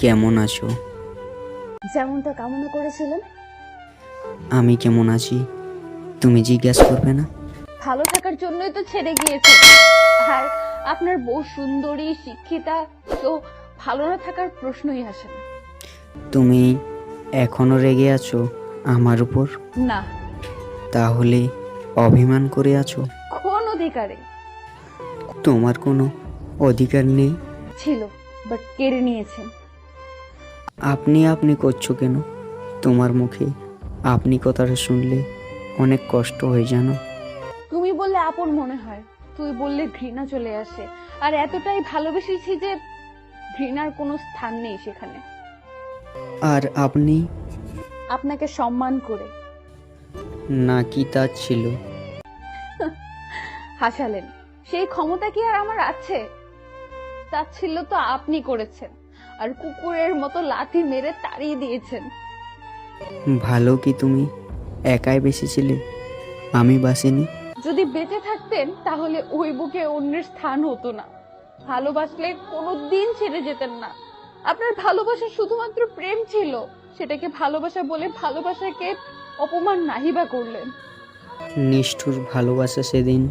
কেমন আছো? যেমনটা কামনা করেছিলেন। আমি কেমন আছি তুমি জিজ্ঞাসা করবে না? ভালো থাকার জন্যই তো ছেড়ে গিয়েছে। আর আপনার বউ সুন্দরী শিক্ষিতা, তো ভালো না থাকার প্রশ্নই আসে না। তুমি এখনো রেগে আছো আমার উপর? না, তাহলে অভিমান করে আছো? কোন অধিকারে? তোমার কোনো অধিকার নেই। ছিল, বাট কেড়ে নিয়েছেন। আপনি করছো কেন? তোমার মুখে আপনি কথাটা শুনলে অনেক কষ্ট হয়ে জানো। তুমি বললে আপন মনে হয়, তুই বললে ঘৃণা চলে আসে। আর এতটাই ভালোবেসেছি যে ঘৃণার কোনো স্থান নেই সেখানে। আর আপনি আপনাকে সম্মান করে। নাকি তা ছিল? হাসালেন। সেই ক্ষমতা কি আর আমার আছে? ছিল তো আপনি করেছেন, আর কুকুরের মতো লাথি মেরে তাড়িয়ে দিয়েছেন। ভালো কি তুমি একাই বেসেছিলে? আমি বাসিনি? যদি বেঁচে থাকতেন তাহলে ওই বুকে অন্যের স্থান হতো না। ভালোবাসলে কোনোদিন ছেড়ে যেতেন না। আপনার ভালোবাসা শুধুমাত্র প্রেম ছিল, সেটাকে ভালোবাসা বলে ভালোবাসাকে অপমান নাহিবা করলেন। নিষ্ঠুর ভালোবাসা সেদিন।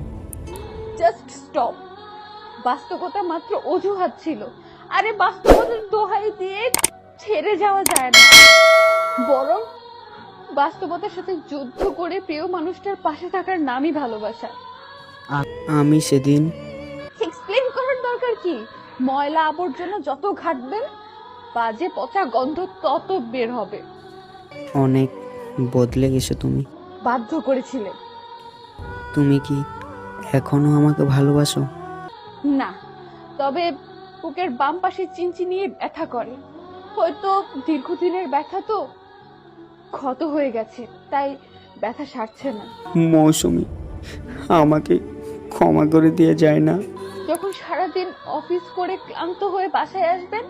Just stop. বাস্তবতা মাত্র অজুহাত ছিল। আরে বাস্তবতার দোহাই দিয়ে ছেড়ে যাওয়া যায় না, বরং বাস্তবতার সাথে যুদ্ধ করে প্রিয় মানুষটার পাশে থাকার নামই ভালোবাসা। আমি সেদিন এক্সপ্লেন করার দরকার কি? ময়লা আবর্জনা যত ঘাটবেন, বাজে পচা গন্ধ তত বের হবে। অনেক বদলে গেছো তুমি। বাধ্য করেছিলে। তুমি কি এখনো আমাকে ভালোবাসো? না, তবে বুকের বাম পাশে চিনচিনিয়ে ব্যথা করে। হয়তো দীর্ঘদিনের ব্যথা তো, ক্ষত হয়ে গেছে, তাই ব্যথা সারছে না। মৌসুমী, আমাকে ক্ষমা করে দিয়ে যায় না? যখন সারাদিন অফিস করে ক্লান্ত হয়ে বাসায় আসবেন,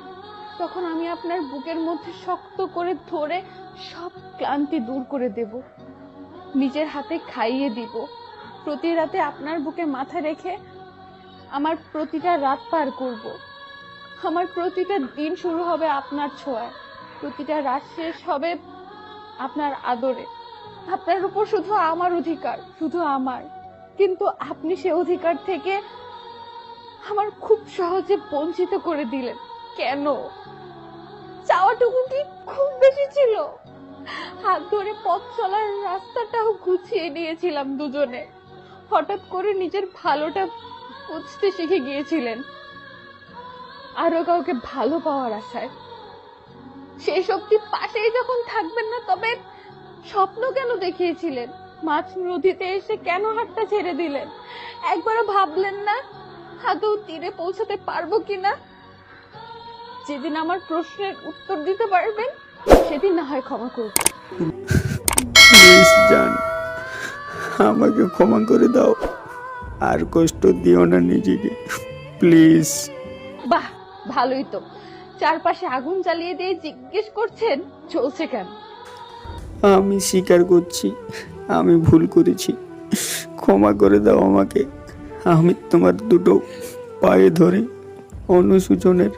তখন আমি আপনার বুকের মধ্যে শক্ত করে ধরে সব ক্লান্তি দূর করে দেব, নিজের হাতে খাইয়ে দিব। প্রতি রাতে আপনার বুকে মাথা রেখে আমার প্রতিটা রাত পার করব। আমার প্রতিটা দিন শুরু হবে আপনার ছোঁয়ায়, প্রতিটা রাত শেষ হবে আপনার আদরে। আপনার উপর শুধু আমার অধিকার, শুধু আমার। কিন্তু আপনি সে অধিকার থেকে আমার খুব সহজে বঞ্চিত করে দিলেন। কেন? চাওয়াটুকু কি খুব বেশি ছিল? হাত ধরে পথ চলার রাস্তাটাও গুছিয়ে নিয়েছিলাম দুজনে। হঠাৎ করে নিজের ভালোটা বুঝতে শিখে গিয়েছিলেন আরো কাউকে ভালো পাওয়ার আশায়। সেই শক্তি পাশেই যখন থাকবেন না, তবে স্বপ্ন কেন দেখিয়েছিলেন? মাছ নদীতে এসে কেন হাতটা ছেড়ে দিলেন? একবারও ভাবলেন না আদৌ তীরে পৌঁছাতে পারবো কিনা? যেদিন আমার প্রশ্নের উত্তর দিতে পারবেন, সেদিন না হয় ক্ষমা করব। প্লিজ জান, আমাকে ক্ষমা করে দাও। আর কষ্ট দিও না নিজেকে, প্লিজ। বাহ, ভালোই তো। চারপাশে আগুন জ্বালিয়ে দিয়ে জিজ্ঞেস করছেন চলছে কেন। আমি স্বীকার করছি, আমি ভুল করেছি। ক্ষমা করে দাও আমাকে। আমি তোমার দুটো পায়ে ধরে অনুশোচনের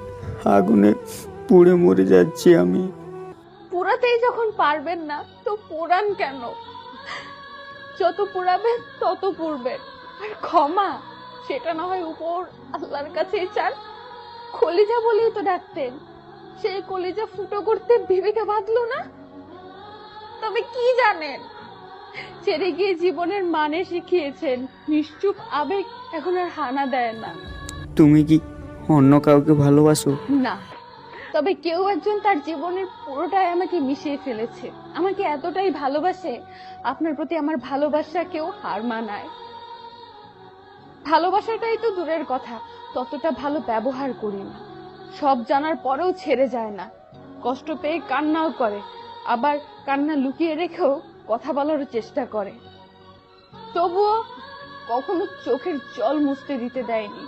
আগুনে পুড়ে মরে যাচ্ছি আমি। পোড়াতেই যখন পারবেন না, তো পোড়ান কেন? যত পোড়াবেন তত পুড়বেন। আর ক্ষমা, সেটা না হয় উপর আল্লাহর কাছেই চান। কলিজা বলেই তো ডাকতেন, সেই কলিজা ফুটো করতে বিবেকে বাঁধলো না। তবে কি জানেন, ছেড়ে গিয়ে জীবনের মানে শিখিয়েছেন। নিশ্চুপ আবেগ এখন আর হানা দেয় না। তুমি কি অন্য কাউকে ভালোবাসো? না, তবে কেউ একজন তার জীবনের পুরোটাই আমাকে মিশিয়ে ফেলেছে। আমাকে এতটাই ভালোবাসে, আপনার প্রতি আমার ভালোবাসা কেউ হার মানায়। ভালোবাসাটাই তো দূরের কথা, ততটা ভালো ব্যবহার করি না। সব জানার পরেও ছেড়ে যায় না। কষ্ট পেয়ে কান্নাও করে, আবার কান্না লুকিয়ে রেখেও কথা বলার চেষ্টা করে। তবুও কখনো চোখের জল মুছতে দিতে দেয়নি।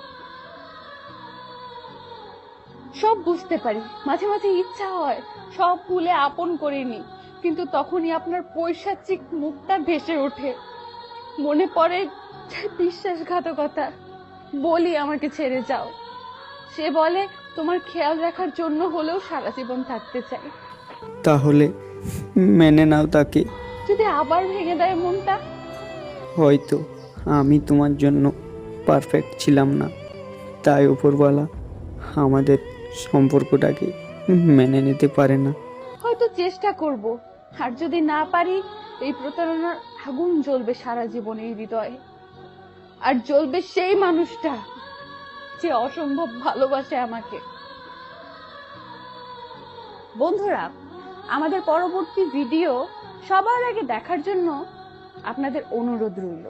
সব বুঝতে পারি, মাঝে মাঝে ইচ্ছা হয় সব ভুলে আপন করিনি, কিন্তু তখনই আপনার পৈশাচিক মুখটা ভেসে ওঠে। মনে পড়ে বিশ্বাসঘাতকতা। বলি আমাকে ছেড়ে যাও, সে বলে তোমার খেয়াল রাখার জন্য হলেও সারা জীবন থাকতে চাই। তাহলে মেনে নাও তাকে। যদি আবার ভেঙে দেয় মনটা? হয়তো আমি তোমার জন্য পারফেক্ট ছিলাম না, তাই উপরওয়ালা আমাদের সম্পর্কটাকে মেনে নিতে পারে না। হয়তো চেষ্টা করব, আর যদি না পারি এই প্রতারণার আগুন জ্বলবে সারা জীবন এই হৃদয়ে। আর জ্বলবে সেই মানুষটা যে অসম্ভব ভালোবাসে আমাকে। বন্ধুরা, আমাদের পরবর্তী ভিডিও সবার আগে দেখার জন্য আপনাদের অনুরোধ রইল।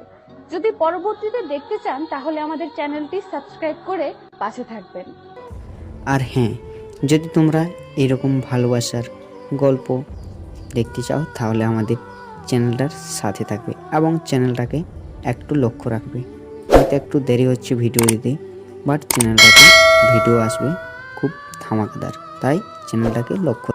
যদি পরবর্তীতে দেখতে চান তাহলে আমাদের চ্যানেলটি সাবস্ক্রাইব করে পাশে থাকবেন। আর হ্যাঁ, যদি তোমরা এরকম ভালোবাসার গল্প দেখতে চাও তাহলে আমাদের চ্যানেলটার সাথে থাকবে এবং চ্যানেলটাকে একটু লক্ষ্য রাখবে। হয়তো একটু দেরি হচ্ছে ভিডিও দিতে, বাট চ্যানেলটাতে ভিডিও আসবে খুব ধামাকাদার, তাই চ্যানেলটাকে লক্ষ্য